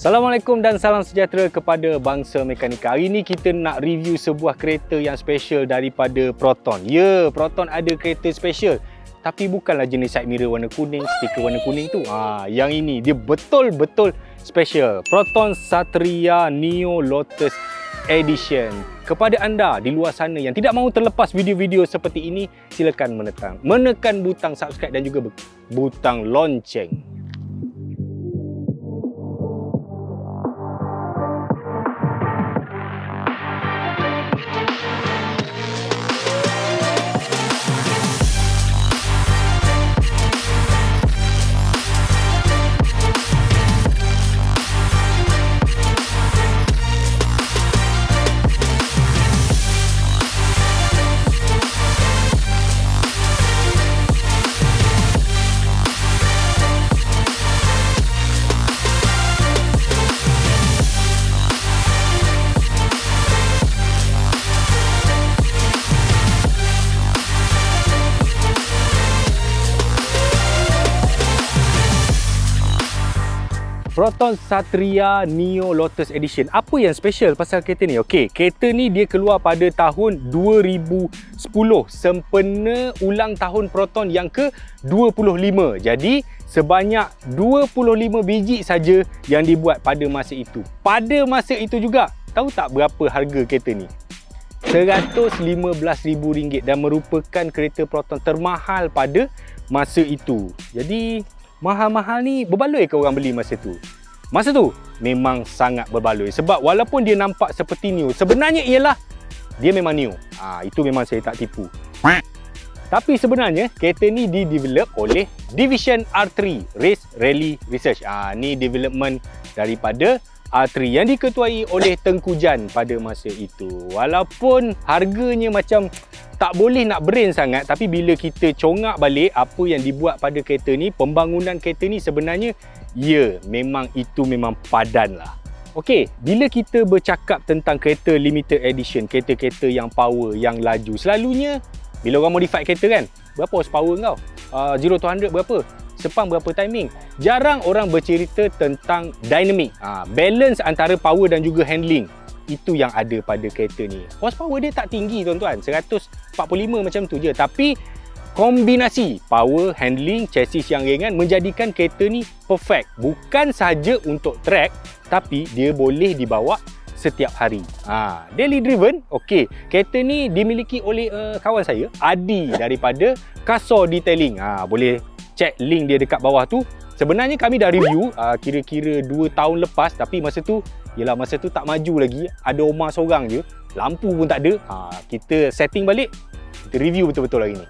Assalamualaikum dan salam sejahtera kepada bangsa mekanika. Hari ini kita nak review sebuah kereta yang special daripada Proton. Ya, Proton ada kereta special. Tapi bukanlah jenis side mirror warna kuning, stiker warna kuning tu. Yang ini dia betul-betul special. Proton Satria Neo Lotus Edition. Kepada anda di luar sana yang tidak mahu terlepas video-video seperti ini, silakan menekan butang subscribe dan juga butang lonceng. Proton Satria Neo Lotus Edition. Apa yang special pasal kereta ni? Okey, kereta ni dia keluar pada tahun 2010, sempena ulang tahun Proton yang ke-25. Jadi, sebanyak 25 biji saja yang dibuat pada masa itu. Pada masa itu juga, tahu tak berapa harga kereta ni? RM115,000 dan merupakan kereta Proton termahal pada masa itu. Jadi, mahal-mahal ni berbaloi ke orang beli masa tu? Masa tu memang sangat berbaloi sebab walaupun dia nampak seperti new, sebenarnya ialah dia memang new. Itu memang saya tak tipu. Tapi sebenarnya kereta ni di-develop oleh Division R3 Race Rally Research. Ni development daripada R3 yang diketuai oleh Tengku Jan pada masa itu. Walaupun harganya macam tak boleh nak brain sangat, tapi bila kita congak balik apa yang dibuat pada kereta ni, pembangunan kereta ni sebenarnya, ya, memang itu memang padan lah. Okey, bila kita bercakap tentang kereta limited edition, kereta-kereta yang power, yang laju, selalunya bila orang modify kereta kan, berapa horsepower kau? 0 to 100 berapa? Sepang berapa timing? Jarang orang bercerita tentang dynamic, balance antara power dan juga handling. Itu yang ada pada kereta ni. Horsepower dia tak tinggi tuan-tuan, 145 macam tu je. Tapi kombinasi power, handling, chassis yang ringan menjadikan kereta ni perfect. Bukan sahaja untuk track, tapi dia boleh dibawa setiap hari. Daily driven, okey. Kereta ni dimiliki oleh kawan saya, Adi daripada Kasor Detailing. Boleh check link dia dekat bawah tu. Sebenarnya kami dah review kira-kira 2 tahun lepas, tapi masa tu tak maju lagi. Ada Omar seorang je, lampu pun tak ada. Kita setting balik, kita review betul-betul hari ni.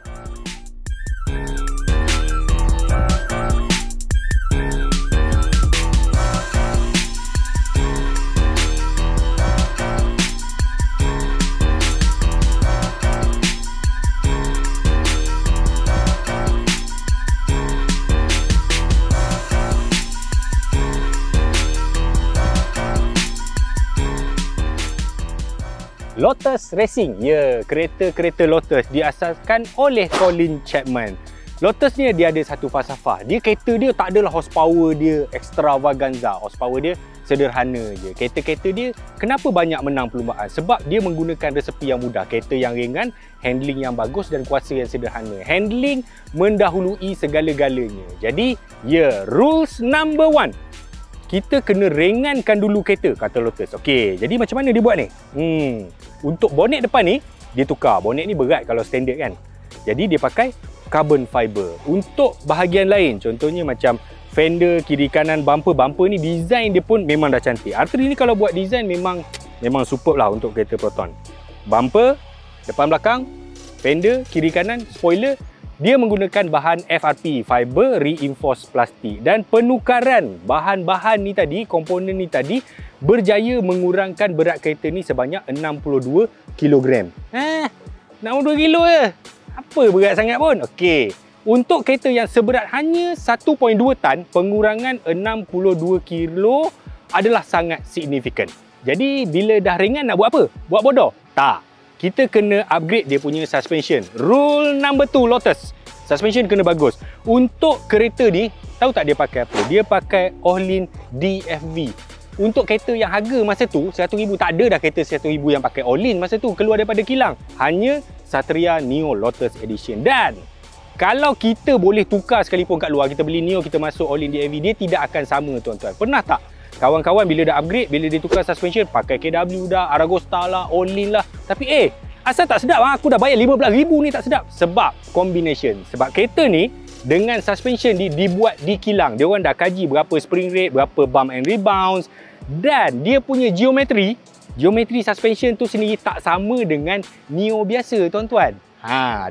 Lotus Racing, ya, kereta-kereta Lotus diasaskan oleh Colin Chapman. Lotus ni dia ada satu falsafah. Kereta dia tak adalah horsepower dia extravaganza. Horsepower dia sederhana je. Kereta-kereta dia kenapa banyak menang perlumbaan? Sebab dia menggunakan resepi yang mudah. Kereta yang ringan, handling yang bagus dan kuasa yang sederhana. Handling mendahului segala-galanya. Jadi, ya, rules number 1. Kita kena ringankan dulu kereta, kata Lotus. Okey, jadi macam mana dia buat ni? Untuk bonet depan ni, dia tukar. Bonet ni berat kalau standard kan. Jadi dia pakai carbon fiber. Untuk bahagian lain, contohnya macam fender, kiri kanan, bumper ni design dia pun memang dah cantik. R3 ni kalau buat design memang superb lah untuk kereta Proton. Bumper, depan belakang, fender, kiri kanan, spoiler, dia menggunakan bahan FRP, Fiber Reinforced Plastic, dan penukaran bahan-bahan ni tadi, komponen ni tadi berjaya mengurangkan berat kereta ni sebanyak 62 kg. 62 kg je. Apa berat sangat pun? Okey. Untuk kereta yang seberat hanya 1.2 tan, pengurangan 62 kg adalah sangat signifikan. Jadi bila dah ringan nak buat apa? Buat bodoh? Tak. Kita kena upgrade dia punya suspension. Rule number 2 Lotus. Suspension kena bagus. Untuk kereta ni, tahu tak dia pakai apa? Dia pakai Ohlin DFV. untuk kereta yang harga masa tu 100,000, tak ada dah kereta 100,000 yang pakai all-in masa tu keluar daripada kilang. Hanya Satria Neo Lotus Edition. Dan kalau kita boleh tukar sekalipun kat luar, kita beli Neo, kita masuk all-in DAV, dia tidak akan sama tuan-tuan. Pernah tak kawan-kawan bila dah upgrade, bila dia tukar suspension, pakai KW dah, Aragosta lah, all-in lah, tapi asal tak sedap, aku dah bayar 15,000 ni tak sedap. Sebab combination. Sebab kereta ni dengan suspension dibuat di kilang. Dia orang dah kaji berapa spring rate, berapa bump and rebounds, dan dia punya geometri suspension tu sendiri tak sama dengan Neo biasa tuan-tuan.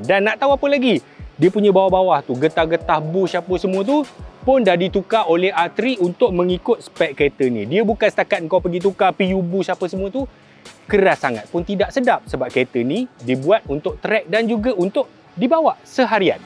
Dan nak tahu apa lagi? Dia punya bawah-bawah tu, getah-getah bush apa semua tu pun dah ditukar oleh R3 untuk mengikut spek kereta ni. Dia bukan setakat kau pergi tukar PU bush apa semua tu, keras sangat pun tidak sedap. Sebab kereta ni dibuat untuk track dan juga untuk dibawa seharian.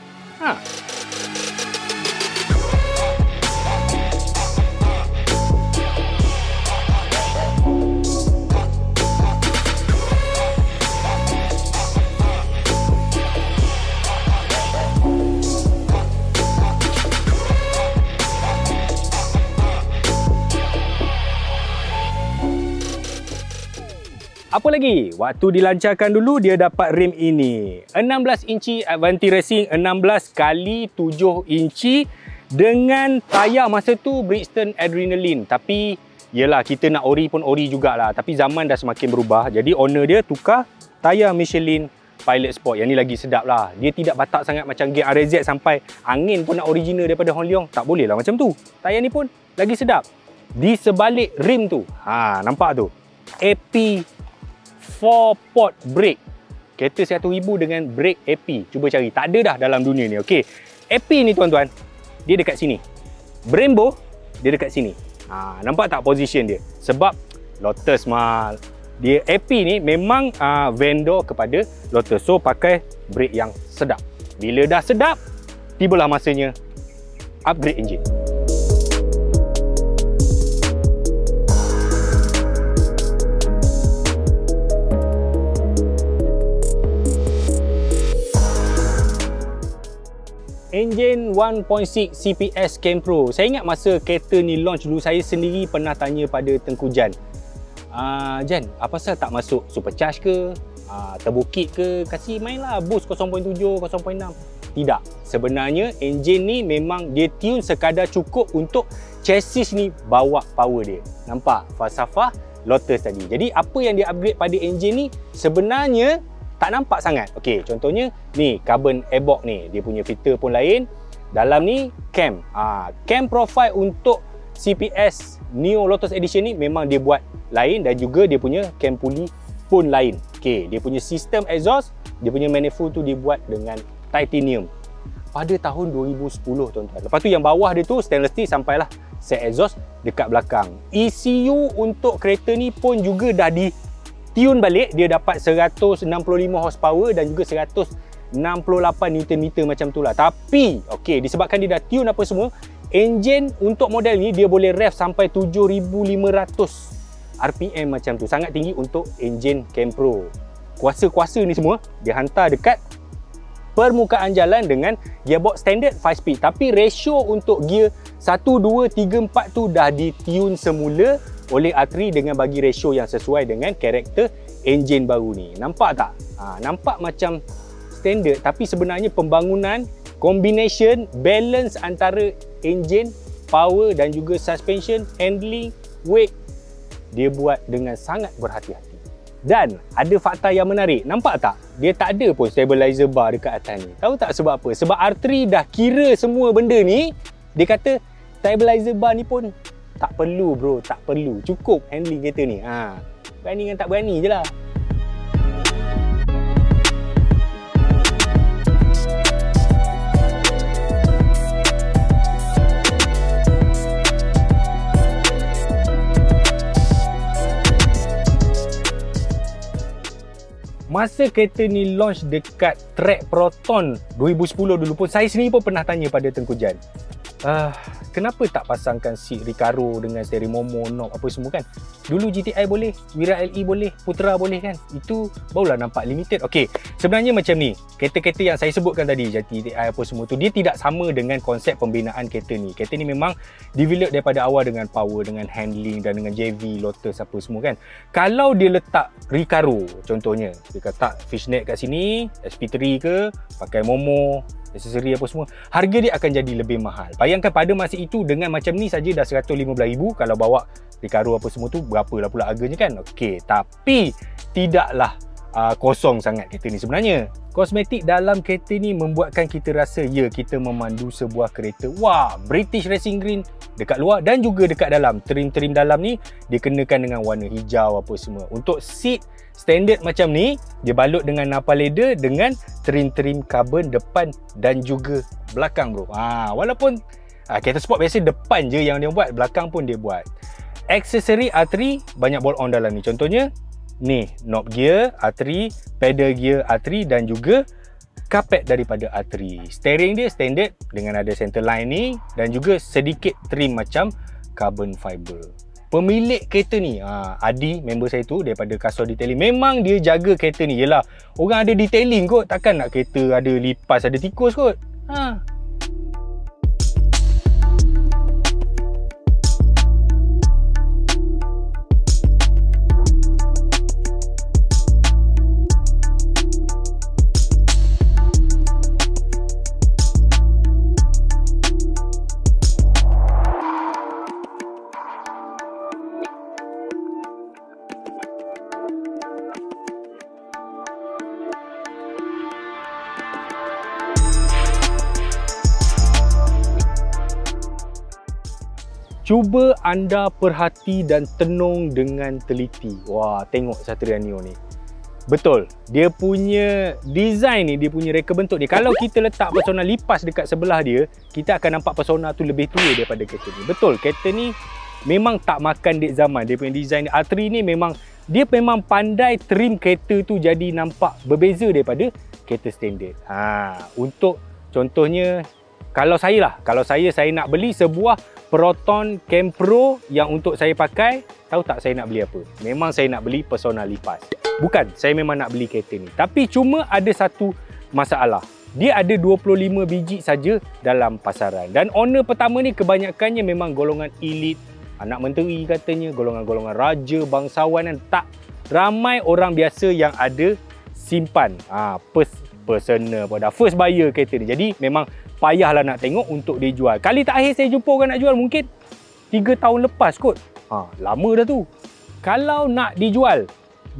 Apa lagi? Waktu dilancarkan dulu, dia dapat rim ini. 16 inci Avanti Racing 16 kali 7 inci dengan tayar masa tu Bridgestone Adrenaline. Tapi, yelah, kita nak ori pun ori jugalah. Tapi zaman dah semakin berubah. Jadi, owner dia tukar tayar Michelin Pilot Sport. Yang ni lagi sedap lah. Dia tidak batak sangat macam Gen RZ sampai angin pun nak original daripada Hon Leong. Tak boleh lah macam tu. Tayar ni pun lagi sedap. Di sebalik rim tu. Nampak tu? AP 4-port brake. Kereta 100,000 dengan brake AP. Cuba cari. Tak ada dah dalam dunia ni. Okey. AP ni tuan-tuan, dia dekat sini. Brembo, dia dekat sini. Nampak tak position dia? Sebab Lotus mal. Dia AP ni memang vendor kepada Lotus. So, pakai brake yang sedap. Bila dah sedap, tibalah masanya upgrade enjin. Enjin 1.6 CPS Campro. Saya ingat masa kereta ni launch dulu, saya sendiri pernah tanya pada Tengku Jan. Jan, apa pasal tak masuk supercharge ke? Turbo kit ke? Kasih mainlah boost 0.7, 0.6. Tidak. Sebenarnya enjin ni memang dia tune sekadar cukup untuk chassis ni bawa power dia. Nampak? Falsafah Lotus tadi. Jadi apa yang dia upgrade pada enjin ni sebenarnya tak nampak sangat. Okey, contohnya ni carbon airbox ni, dia punya filter pun lain. Dalam ni cam. Cam profile untuk CPS Neo Lotus Edition ni memang dia buat lain, dan juga dia punya cam pulley pun lain. Okey, dia punya sistem exhaust, dia punya manifold tu dibuat dengan titanium pada tahun 2010 tuan-tuan. Lepas tu yang bawah dia tu stainless steel sampailah set exhaust dekat belakang. ECU untuk kereta ni pun juga dah di tune balik. Dia dapat 165 horsepower dan juga 168 Nm macam tu lah. Tapi, okey, disebabkan dia dah tune apa semua, enjin untuk model ni dia boleh rev sampai 7,500 RPM macam tu. Sangat tinggi untuk enjin Campro. Kuasa-kuasa ni semua dia hantar dekat permukaan jalan dengan gearbox standard 5 speed. Tapi ratio untuk gear 1, 2, 3, 4 tu dah di tune semula oleh R3 dengan bagi ratio yang sesuai dengan karakter enjin baru ni. Nampak tak? Nampak macam standard, tapi sebenarnya pembangunan, combination, balance antara enjin, power dan juga suspension, handling, weight, dia buat dengan sangat berhati-hati. Dan ada fakta yang menarik. Nampak tak? Dia tak ada pun stabilizer bar dekat atas ni. Tahu tak sebab apa? Sebab R3 dah kira semua benda ni. Dia kata stabilizer bar ni pun tak perlu bro, tak perlu. Cukup handling kereta ni. Berani dengan tak berani je lah. Masa kereta ni launch dekat track Proton 2010 dulu pun, saya sendiri pun pernah tanya pada Tengku Jan. kenapa tak pasangkan seat Recaro dengan steering Momo, knob apa semua kan? Dulu GTI boleh, Wira LE boleh, Putra boleh kan? Itu barulah nampak limited. Okey, sebenarnya macam ni, kereta-kereta yang saya sebutkan tadi, GTI apa semua tu, dia tidak sama dengan konsep pembinaan kereta ni. Kereta ni memang develop daripada awal dengan power, dengan handling dan dengan JV, Lotus apa semua kan. Kalau dia letak Recaro contohnya, dia letak fishnet kat sini, SP3 ke, pakai Momo, aksesori apa semua, harga dia akan jadi lebih mahal. Bayangkan pada masa itu dengan macam ni saja dah 115,000, kalau bawa Recaro apa semua tu berapalah pula harganya kan. Okey, tapi tidaklah kosong sangat kereta ni sebenarnya. Kosmetik dalam kereta ni membuatkan kita rasa ya, kita memandu sebuah kereta. Wah, British Racing Green dekat luar dan juga dekat dalam. Trim-trim dalam ni dikenakan dengan warna hijau apa semua. Untuk seat standard macam ni, dia balut dengan napa leather dengan trim-trim carbon depan dan juga belakang bro. Walaupun kereta sport biasa depan je yang dia buat, belakang pun dia buat. Aksesori R3 banyak bolt on dalam ni. Contohnya ni, knob gear R3, pedal gear R3 dan juga kapet daripada R3. Steering dia standard dengan ada center line ni dan juga sedikit trim macam carbon fiber. Pemilik kereta ni, Adi, member saya tu daripada Kasau Detailing, memang dia jaga kereta ni. Yelah, orang ada detailing kot, takkan nak kereta ada lipas, ada tikus kot. Cuba anda perhati dan tenung dengan teliti. Wah, tengok Satria Neo ni. Betul, dia punya design ni, dia punya reka bentuk ni. Kalau kita letak persona lipas dekat sebelah dia, kita akan nampak persona tu lebih tua daripada kereta ni. Betul, kereta ni memang tak makan dek zaman. Dia punya design R3 ni memang, dia memang pandai trim kereta tu jadi nampak berbeza daripada kereta standard. Untuk contohnya, kalau saya nak beli sebuah Proton Campro yang untuk saya pakai, tahu tak saya nak beli apa? Memang saya nak beli persona lipas. Bukan, saya memang nak beli kereta ni. Tapi cuma ada satu masalah. Dia ada 25 biji saja dalam pasaran. Dan owner pertama ni kebanyakannya memang golongan elit, anak menteri katanya, golongan-golongan raja, bangsawan kan. Tak ramai orang biasa yang ada simpan personal pada first buyer kereta ni. Jadi memang payahlah nak tengok untuk dijual. Kali terakhir saya jumpa orang nak jual mungkin 3 tahun lepas kot. Lama dah tu. Kalau nak dijual,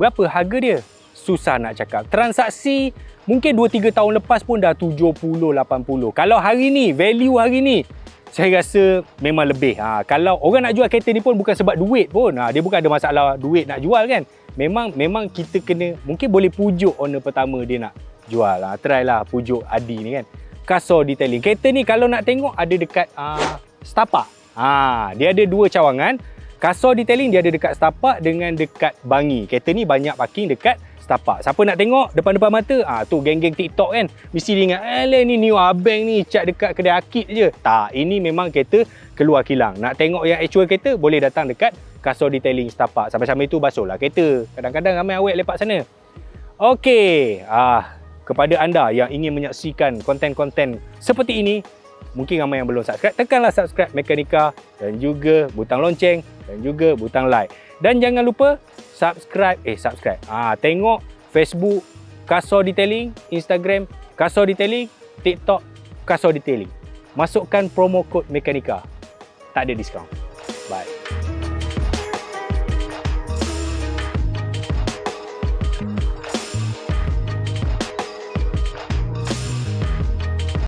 berapa harga dia? Susah nak cakap. Transaksi mungkin 2-3 tahun lepas pun dah 70-80. Kalau hari ni, value hari ni, saya rasa memang lebih. Kalau orang nak jual kereta ni pun bukan sebab duit pun. Dia bukan ada masalah duit nak jual kan. Memang kita kena, mungkin boleh pujuk owner pertama dia nak jual. Try lah pujuk Adi ni kan. Kasau Detailing. Kereta ni kalau nak tengok ada dekat Setapak. Dia ada 2 cawangan. Kasau Detailing dia ada dekat Setapak dengan dekat Bangi. Kereta ni banyak parking dekat Setapak. Siapa nak tengok depan-depan mata, tu geng-geng TikTok kan. Mesti dia ingat, ni new abang ni cat dekat kedai akid je. Tak, ini memang kereta keluar kilang. Nak tengok yang actual kereta, boleh datang dekat Kasau Detailing Setapak. Sampai-sampai tu basuhlah kereta. Kadang-kadang ramai awet lepak sana. Okey. Kepada anda yang ingin menyaksikan konten-konten seperti ini, mungkin ramai yang belum subscribe, tekanlah subscribe Mekanika dan juga butang lonceng dan juga butang like. Dan jangan lupa subscribe. Tengok Facebook Kasau Detailing, Instagram Kasau Detailing, TikTok Kasau Detailing. Masukkan promo kod Mekanika. Tak ada diskaun. Bye.